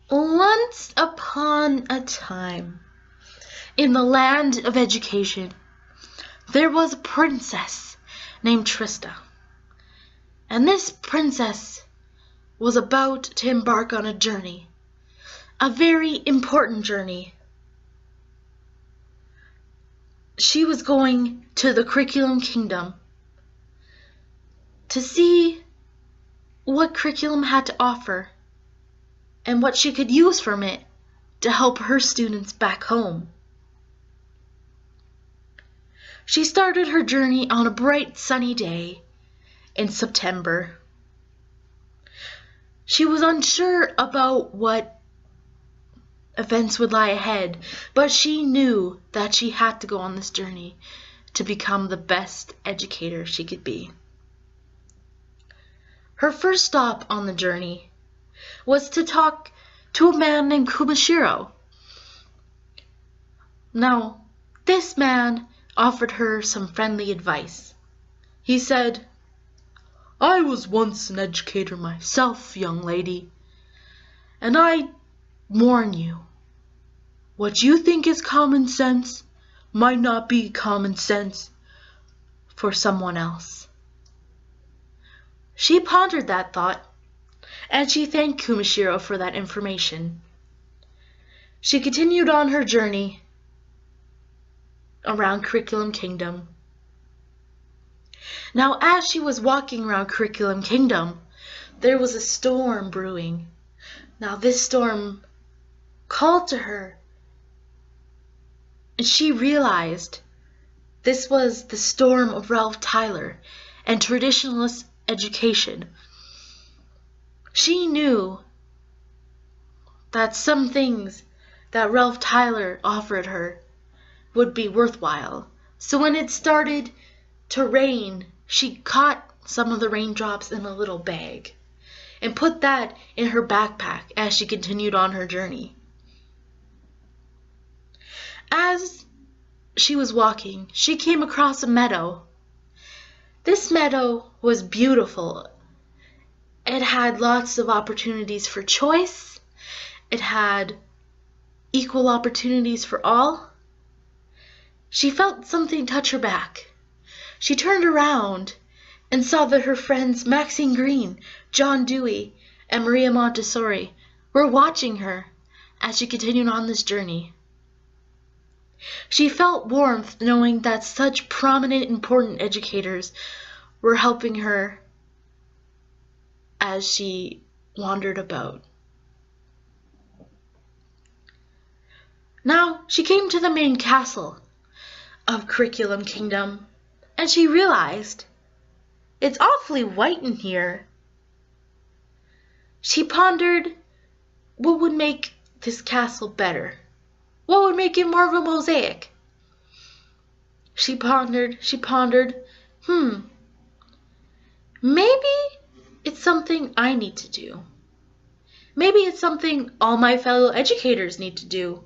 Once upon a time, in the land of education, there was a princess named Trista. And this princess was about to embark on a journey, a very important journey. She was going to the Curriculum Kingdom to see what curriculum had to offer and what she could use from it to help her students back home. She started her journey on a bright sunny day in September. She was unsure about what events would lie ahead, but she knew that she had to go on this journey to become the best educator she could be. Her first stop on the journey was to talk to a man named Kumashiro. Now, this man offered her some friendly advice. He said, "I was once an educator myself, young lady, and I warn you, what you think is common sense might not be common sense for someone else." She pondered that thought, and she thanked Kumashiro for that information. She continued on her journey around Curriculum Kingdom. Now, as she was walking around Curriculum Kingdom, there was a storm brewing. Now, this storm called to her, and she realized this was the storm of Ralph Tyler and traditionalist education. She knew that some things that Ralph Tyler offered her would be worthwhile. So when it started to rain, she caught some of the raindrops in a little bag and put that in her backpack as she continued on her journey. As she was walking, she came across a meadow. This meadow was beautiful. It had lots of opportunities for choice. It had equal opportunities for all. She felt something touch her back. She turned around and saw that her friends Maxine Green, John Dewey, and Maria Montessori were watching her as she continued on this journey. She felt warmth knowing that such prominent, important educators were helping her as she wandered about. Now, she came to the main castle of Curriculum Kingdom, and she realized it's awfully white in here. She pondered what would make this castle better. What would make it more of a mosaic? She pondered, maybe it's something I need to do. Maybe it's something all my fellow educators need to do.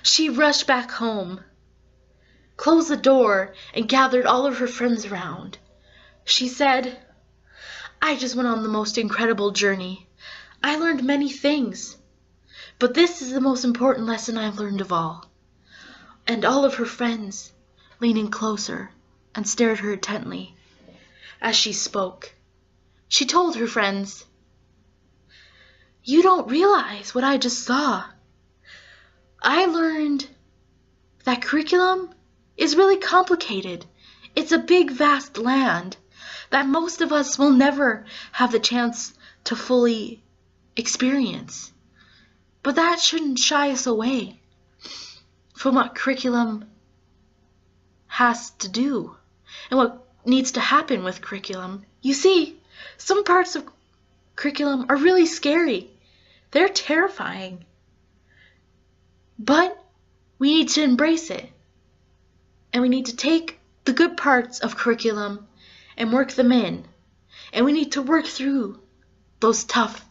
She rushed back home, closed the door, and gathered all of her friends around. She said, "I just went on the most incredible journey. I learned many things, but this is the most important lesson I've learned of all." And all of her friends leaned in closer and stared at her intently as she spoke. She told her friends, "You don't realize what I just saw. I learned that curriculum is really complicated. It's a big, vast land that most of us will never have the chance to fully experience. But that shouldn't shy us away from what curriculum has to do and what needs to happen with curriculum. You see, some parts of curriculum are really scary. They're terrifying. But we need to embrace it. And we need to take the good parts of curriculum and work them in. And we need to work through those tough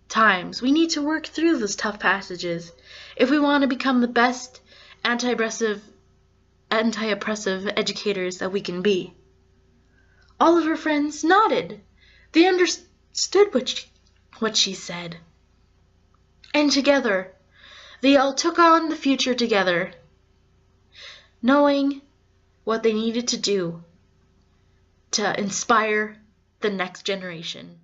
times. We need to work through those tough passages if we want to become the best anti-oppressive educators that we can be. All of her friends nodded. They understood what she said. And together, they all took on the future together, knowing what they needed to do to inspire the next generation.